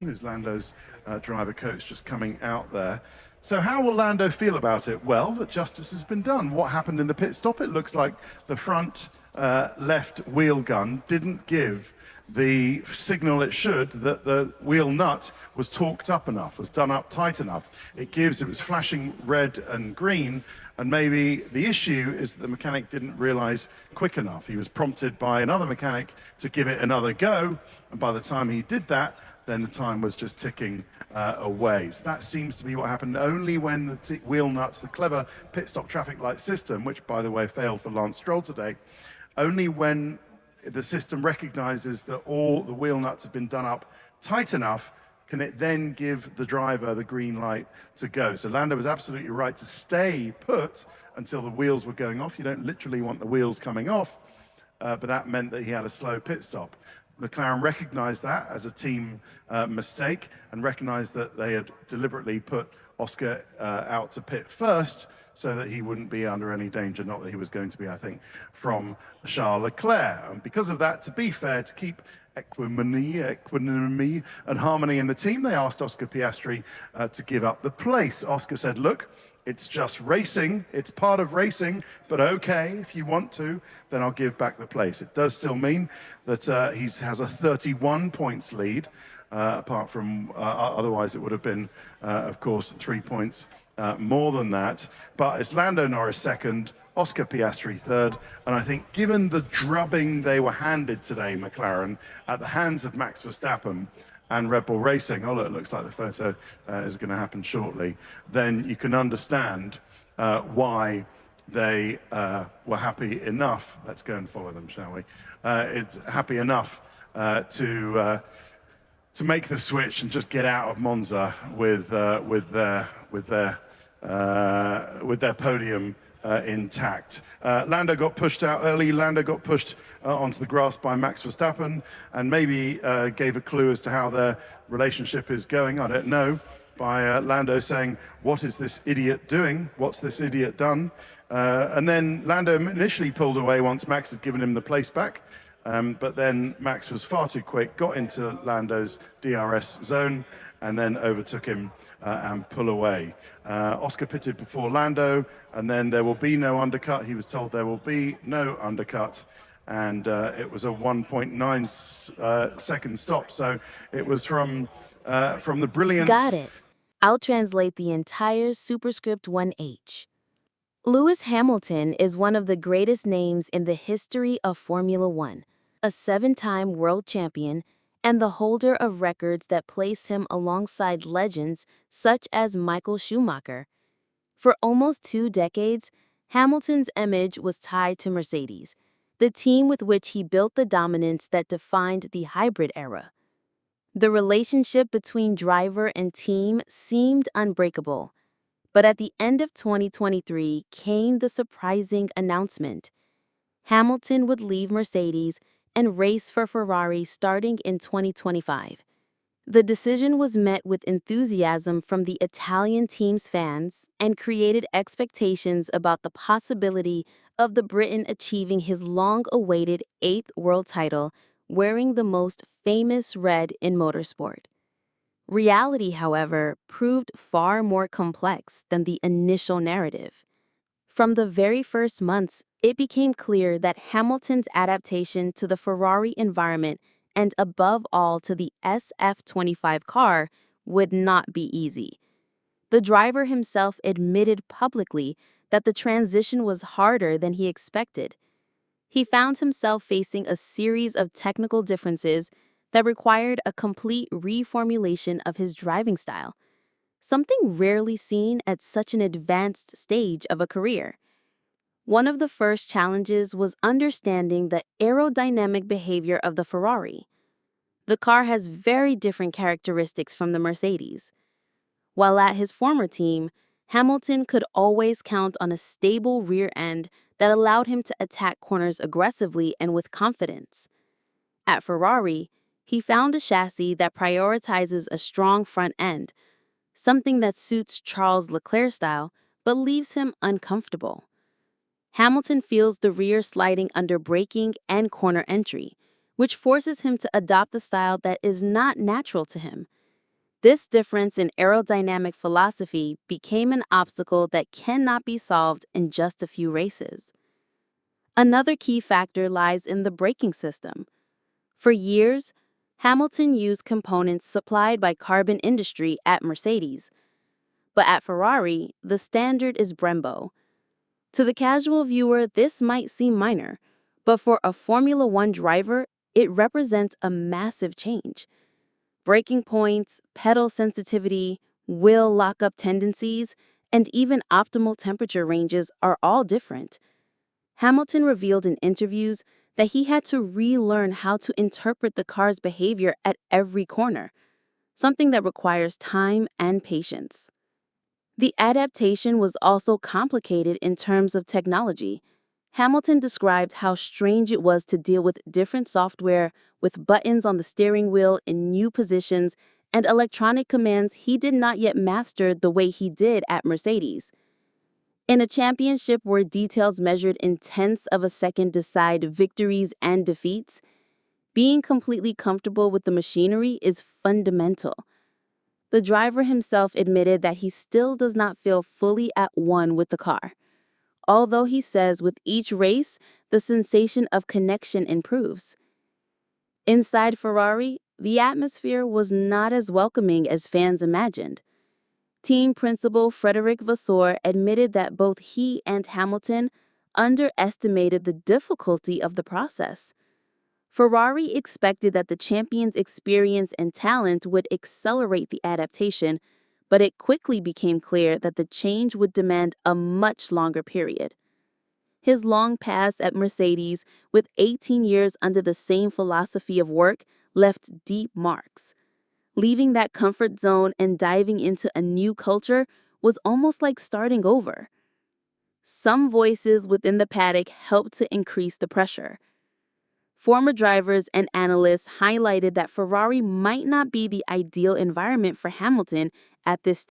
who's Lando's driver coach, just coming out there. So how will Lando feel about it? Well, that justice has been done. What happened in the pit stop? It looks like the front left wheel gun didn't give the signal it should that the wheel nut was torqued up enough, was done up tight enough. It was flashing red and green, and maybe the issue is that the mechanic didn't realize quick enough. He was prompted by another mechanic to give it another go, and by the time he did that, then the time was just ticking away. So that seems to be what happened. Only when the wheel nuts, the clever pit stop traffic light system, which by the way failed for Lance Stroll today, only when the system recognizes that all the wheel nuts have been done up tight enough can it then give the driver the green light to go. So Lando was absolutely right to stay put until the wheels were going off. You don't literally want the wheels coming off, but that meant that he had a slow pit stop. McLaren recognized that as a team mistake and recognized that they had deliberately put Oscar out to pit first so that he wouldn't be under any danger, not that he was going to be, I think, from Charles Leclerc. And because of that, to be fair, to keep equanimity and harmony in the team, they asked Oscar Piastri to give up the place. Oscar said, look, it's just racing. It's part of racing, but okay, if you want to, then I'll give back the place. It does still mean that he has a 31 points lead, apart from otherwise it would have been, of course, 3 points more than that. But it's Lando Norris second, Oscar Piastri third, and I think given the drubbing they were handed today, McLaren, at the hands of Max Verstappen, and Red Bull Racing, oh look, it looks like the photo is going to happen shortly, then you can understand why they were happy enough. Let's go and follow them, shall we? It's happy enough to make the switch and just get out of Monza with their podium intact. Lando got pushed out early. Lando got pushed onto the grass by Max Verstappen and maybe gave a clue as to how their relationship is going. I don't know. By Lando saying, what is this idiot doing? What's this idiot done? And then Lando initially pulled away once Max had given him the place back. But then Max was far too quick, got into Lando's DRS zone, and then overtook him and pull away. Oscar pitted before Lando, and then there will be no undercut. He was told there will be no undercut, and it was a 1.9 second stop. So it was from the brilliance. Got it. I'll translate the entire superscript 1H. Lewis Hamilton is one of the greatest names in the history of Formula One, a 7-time world champion, and the holder of records that place him alongside legends such as Michael Schumacher. For almost 2 decades, Hamilton's image was tied to Mercedes, the team with which he built the dominance that defined the hybrid era. The relationship between driver and team seemed unbreakable, but at the end of 2023 came the surprising announcement. Hamilton would leave Mercedes and race for Ferrari starting in 2025. The decision was met with enthusiasm from the Italian team's fans and created expectations about the possibility of the Briton achieving his long-awaited 8th world title wearing the most famous red in motorsport. Reality, however, proved far more complex than the initial narrative. From the very first months, it became clear that Hamilton's adaptation to the Ferrari environment and above all to the SF25 car would not be easy. The driver himself admitted publicly that the transition was harder than he expected. He found himself facing a series of technical differences that required a complete reformulation of his driving style, something rarely seen at such an advanced stage of a career. One of the first challenges was understanding the aerodynamic behavior of the Ferrari. The car has very different characteristics from the Mercedes. While at his former team, Hamilton could always count on a stable rear end that allowed him to attack corners aggressively and with confidence. At Ferrari, he found a chassis that prioritizes a strong front end, something that suits Charles Leclerc's style but leaves him uncomfortable. Hamilton feels the rear sliding under braking and corner entry, which forces him to adopt a style that is not natural to him. This difference in aerodynamic philosophy became an obstacle that cannot be solved in just a few races. Another key factor lies in the braking system. For years, Hamilton used components supplied by Carbon Industry at Mercedes, but at Ferrari, the standard is Brembo. To the casual viewer, this might seem minor, but for a Formula One driver, it represents a massive change. Braking points, pedal sensitivity, wheel lockup tendencies, and even optimal temperature ranges are all different. Hamilton revealed in interviews that he had to relearn how to interpret the car's behavior at every corner, something that requires time and patience. The adaptation was also complicated in terms of technology. Hamilton described how strange it was to deal with different software, with buttons on the steering wheel in new positions, and electronic commands he did not yet master the way he did at Mercedes. In a championship where details measured in tenths of a second decide victories and defeats, being completely comfortable with the machinery is fundamental. The driver himself admitted that he still does not feel fully at one with the car, although he says with each race, the sensation of connection improves. Inside Ferrari, the atmosphere was not as welcoming as fans imagined. Team principal Frederic Vasseur admitted that both he and Hamilton underestimated the difficulty of the process. Ferrari expected that the champion's experience and talent would accelerate the adaptation, but it quickly became clear that the change would demand a much longer period. His long pass at Mercedes, with 18 years under the same philosophy of work, left deep marks. Leaving that comfort zone and diving into a new culture was almost like starting over. Some voices within the paddock helped to increase the pressure. Former drivers and analysts highlighted that Ferrari might not be the ideal environment for Hamilton at this